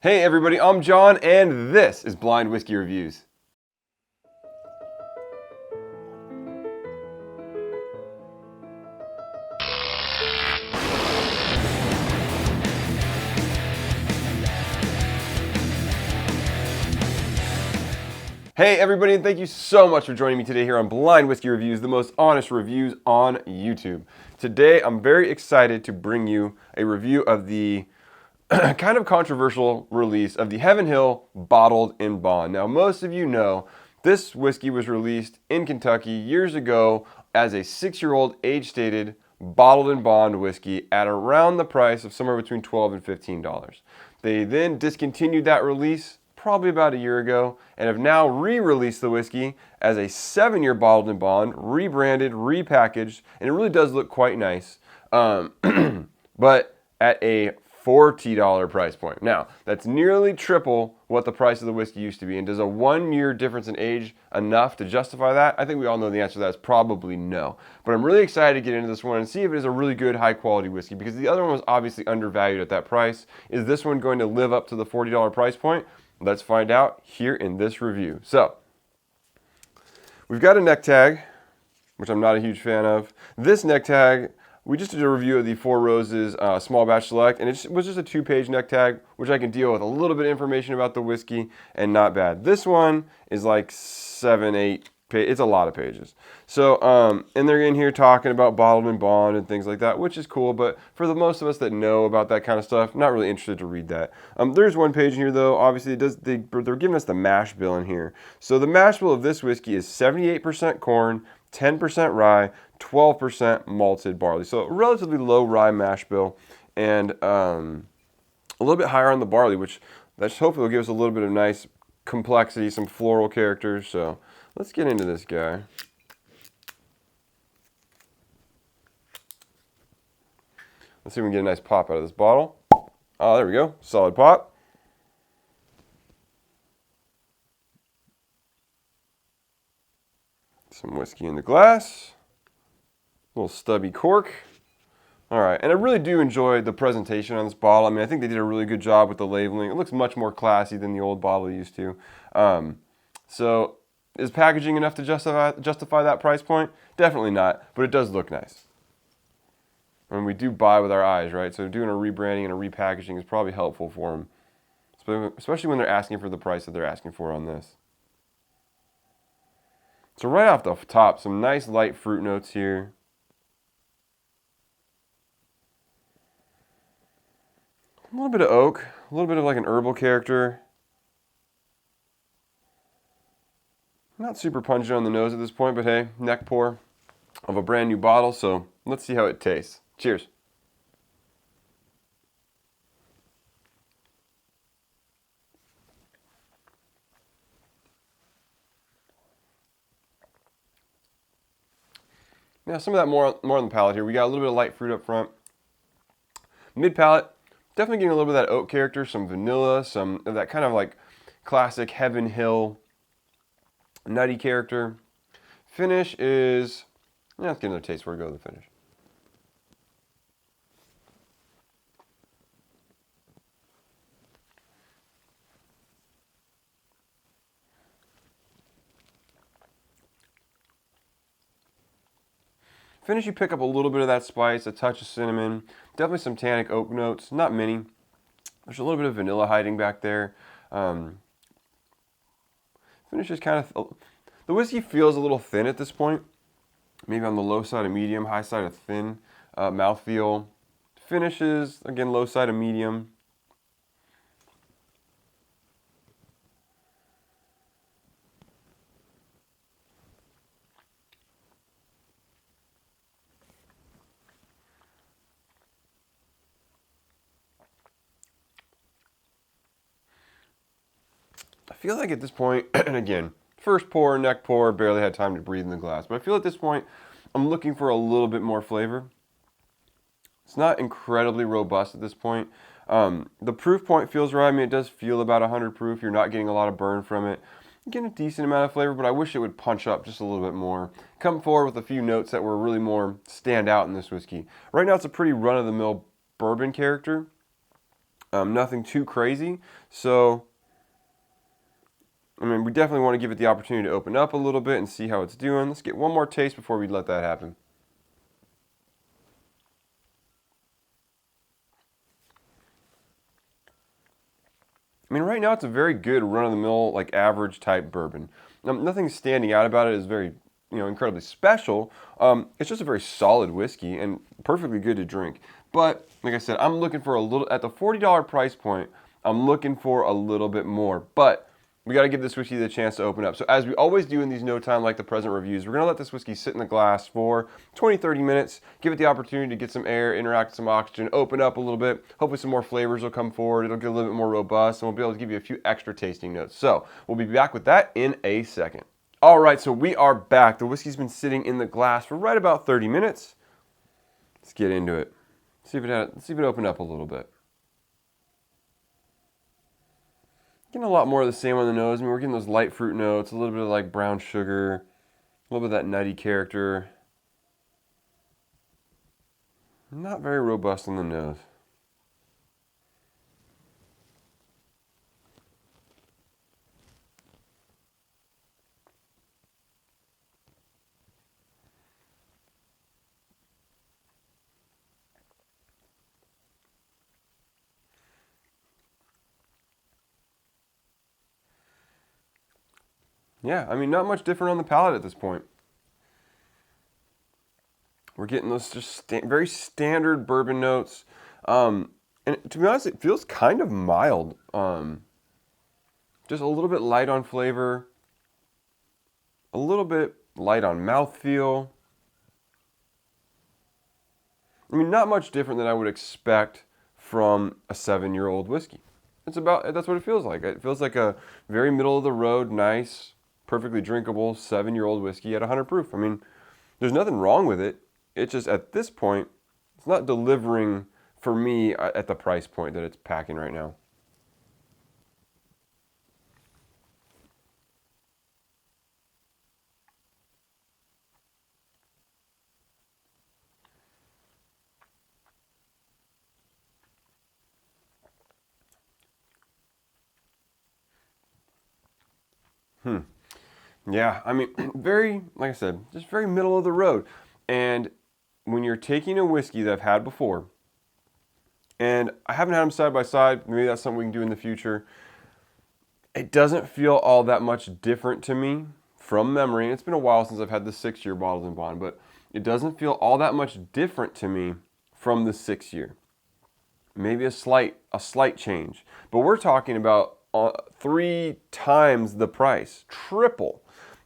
Hey everybody, I'm John and this is Blind Whiskey Reviews. Hey everybody, and thank you so much for joining me today here on Blind Whiskey Reviews, the most honest reviews on YouTube. Today I'm very excited to bring you a review of the kind of controversial release of the Heaven Hill Bottled in Bond. Now, most of you know this whiskey was released in Kentucky years ago as a 6-year-old age-stated bottled in bond whiskey at around the price of somewhere between $12 and $15. They then discontinued that release probably about a year ago and have now re-released the whiskey as a 7-year bottled in bond, rebranded, repackaged, and it really does look quite nice, but at a $40 price point. Now, that's nearly triple what the price of the whiskey used to be. And does a 1-year difference in age enough to justify that? I think we all know the answer to that is probably no. But I'm really excited to get into this one and see if it is a really good, high-quality whiskey, because the other one was obviously undervalued at that price. Is this one going to live up to the $40 price point? Let's find out here in this review. So, we've got a neck tag, which I'm not a huge fan of. This neck tag, we just did a review of the Four Roses Small Batch Select, and it was just a 2-page neck tag, which I can deal with a little bit of information about the whiskey, and not bad. This one is like 7, 8 pages. It's a lot of pages. So, and they're in here talking about bottled in bond and things like that, which is cool, but for the most of us that know about that kind of stuff, not really interested to read that. There's one page in here, though. Obviously, they're giving us the mash bill in here. So the mash bill of this whiskey is 78% corn, 10% rye, 12% malted barley. So a relatively low rye mash bill, and a little bit higher on the barley, which that's hopefully will give us a little bit of nice complexity, some floral characters. So let's get into this guy. Let's see if we can get a nice pop out of this bottle. Oh, there we go. Solid pop. Some whiskey in the glass. Little stubby cork. All right, and I really do enjoy the presentation on this bottle. I mean, I think they did a really good job with the labeling. It looks much more classy than the old bottle used to. So is packaging enough to justify that price point? Definitely not, but it does look nice. And we do buy with our eyes, right? So doing a rebranding and a repackaging is probably helpful for them, especially when they're asking for the price that they're asking for on this. So right off the top, some nice light fruit notes here. A little bit of oak, a little bit of like an herbal character. Not super pungent on the nose at this point, but hey, neck pour of a brand new bottle, so let's see how it tastes. Cheers. Now some of that more on the palate here. We got a little bit of light fruit up front. Mid palate, definitely getting a little bit of that oak character, some vanilla, some of that kind of like classic Heaven Hill nutty character. Finish is, let's get another taste before we go to the finish. Finish, you pick up a little bit of that spice, a touch of cinnamon, definitely some tannic oak notes, not many. There's a little bit of vanilla hiding back there. Finish is kind of, the whiskey feels a little thin at this point. Maybe on the low side of medium, high side of thin mouthfeel. Finishes, again, low side of medium. I feel like at this point, and again, first pour, neck pour, barely had time to breathe in the glass, but I feel at this point, I'm looking for a little bit more flavor. It's not incredibly robust at this point. The proof point feels right. I mean, it does feel about 100 proof. You're not getting a lot of burn from it. You're getting a decent amount of flavor, but I wish it would punch up just a little bit more. Come forward with a few notes that were really more stand out in this whiskey. Right now, it's a pretty run-of-the-mill bourbon character. Nothing too crazy. So, I mean, we definitely want to give it the opportunity to open up a little bit and see how it's doing. Let's get one more taste before we let that happen. I mean, right now it's a very good run-of-the-mill, like average type bourbon. Nothing standing out about it is very, incredibly special. It's just a very solid whiskey and perfectly good to drink. But like I said, I'm looking for a little at the $40 price point. I'm looking for a little bit more, but we got to give this whiskey the chance to open up. So as we always do in these no time like the present reviews, we're going to let this whiskey sit in the glass for 20-30 minutes, give it the opportunity to get some air, interact with some oxygen, open up a little bit. Hopefully some more flavors will come forward. It'll get a little bit more robust, and we'll be able to give you a few extra tasting notes. So we'll be back with that in a second. All right, so we are back. The whiskey's been sitting in the glass for right about 30 minutes. Let's get into it. See if it opened up a little bit. Getting a lot more of the same on the nose. I mean, we're getting those light fruit notes, a little bit of like brown sugar, a little bit of that nutty character. Not very robust on the nose. Yeah, I mean, not much different on the palate at this point. We're getting those just very standard bourbon notes. And to be honest, it feels kind of mild. Just a little bit light on flavor. A little bit light on mouthfeel. I mean, not much different than I would expect from a 7-year-old whiskey. That's what it feels like. It feels like a very middle of the road, nice, perfectly drinkable 7-year-old whiskey at 100 proof. I mean, there's nothing wrong with it. It's just at this point, it's not delivering for me at the price point that it's packing right now. Yeah, I mean, like I said, just very middle of the road. And when you're taking a whiskey that I've had before, and I haven't had them side by side, maybe that's something we can do in the future, it doesn't feel all that much different to me from memory. And it's been a while since I've had the 6-year bottled in bond, but it doesn't feel all that much different to me from the 6-year. Maybe a slight change. But we're talking about 3 times the price, triple.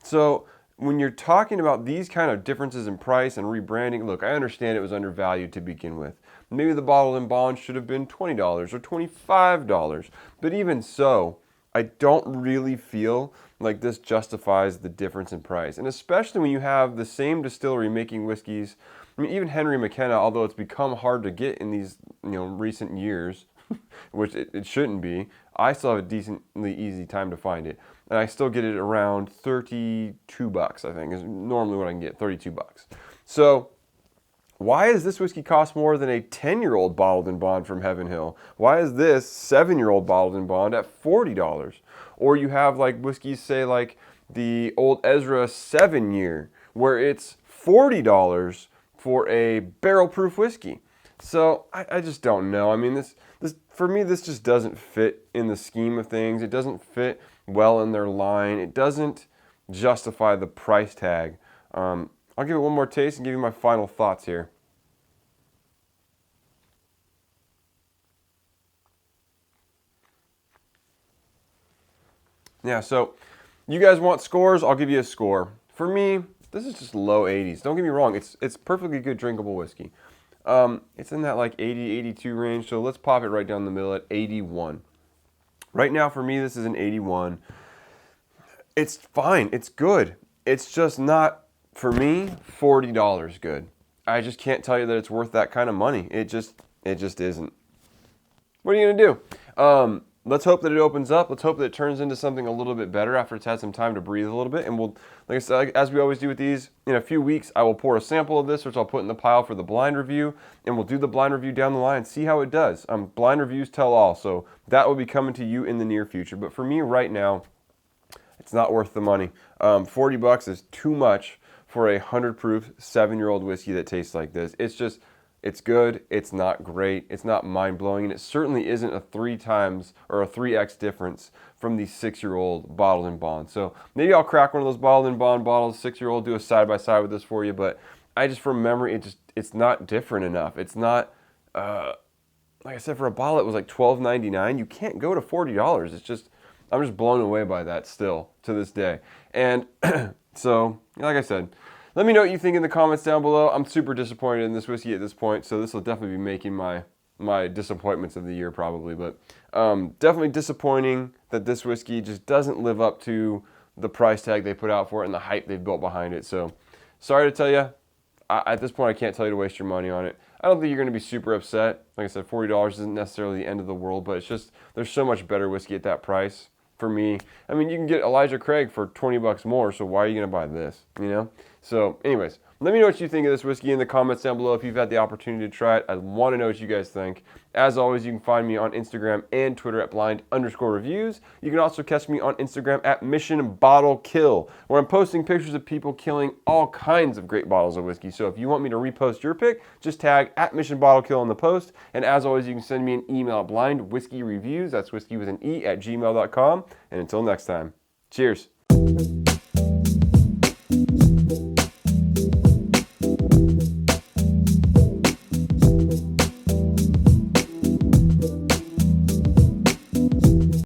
So when you're talking about these kind of differences in price and rebranding, look, I understand it was undervalued to begin with. Maybe the bottle and bond should have been $20 or $25. But even so, I don't really feel like this justifies the difference in price. And especially when you have the same distillery making whiskeys. I mean, even Henry McKenna, although it's become hard to get in these recent years, which it shouldn't be, I still have a decently easy time to find it. And I still get it around $32, I think, is normally what I can get, $32. So why does this whiskey cost more than a 10-year-old bottled in bond from Heaven Hill? Why is this 7-year-old bottled in bond at $40? Or you have like whiskeys, say like the Old Ezra 7-year, where it's $40 for a barrel proof whiskey. So I just don't know. I mean, this for me, this just doesn't fit in the scheme of things. It doesn't fit well in their line. It doesn't justify the price tag. I'll give it one more taste and give you my final thoughts here. Yeah, so you guys want scores? I'll give you a score. For me, this is just low 80s. Don't get me wrong. It's perfectly good drinkable whiskey. It's in that like 80, 82 range. So let's pop it right down the middle at 81. Right now for me, this is an 81. It's fine. It's good. It's just not, for me, $40 good. I just can't tell you that it's worth that kind of money. It just isn't. What are you going to do? let's hope that it opens up. Let's hope that it turns into something a little bit better after it's had some time to breathe a little bit. And we'll, like I said, as we always do with these, in a few weeks, I will pour a sample of this, which I'll put in the pile for the blind review. And we'll do the blind review down the line and see how it does. Blind reviews tell all. So that will be coming to you in the near future. But for me right now, it's not worth the money. $40 is too much for a 100 proof 7-year-old whiskey that tastes like this. It's good, it's not great, it's not mind-blowing, and it certainly isn't a 3 times or a 3x difference from the 6-year-old bottled in bond. So maybe I'll crack one of those bottled in bond bottles, 6-year-old, do a side-by-side with this for you, but I just, from memory, it's not different enough. It's not, like I said, for a bottle it was like $12.99. You can't go to $40. It's just, I'm just blown away by that still to this day. And so, like I said, let me know what you think in the comments down below. I'm super disappointed in this whiskey at this point, so this will definitely be making my disappointments of the year probably. But definitely disappointing that this whiskey just doesn't live up to the price tag they put out for it and the hype they've built behind it. So sorry to tell you, at this point I can't tell you to waste your money on it. I don't think you're going to be super upset. Like I said, $40 isn't necessarily the end of the world, but it's just, there's so much better whiskey at that price. For me, I mean, you can get Elijah Craig for $20 more, so why are you going to buy this, you know? So anyways, let me know what you think of this whiskey in the comments down below if you've had the opportunity to try it. I want to know what you guys think. As always, you can find me on Instagram and Twitter at blind_reviews. You can also catch me on Instagram at Mission Bottle Kill, where I'm posting pictures of people killing all kinds of great bottles of whiskey. So if you want me to repost your pic, just tag at Mission Bottle Kill in the post. And as always, you can send me an email at blindwhiskeyreviews, that's whiskey with an E, @gmail.com. And until next time, cheers.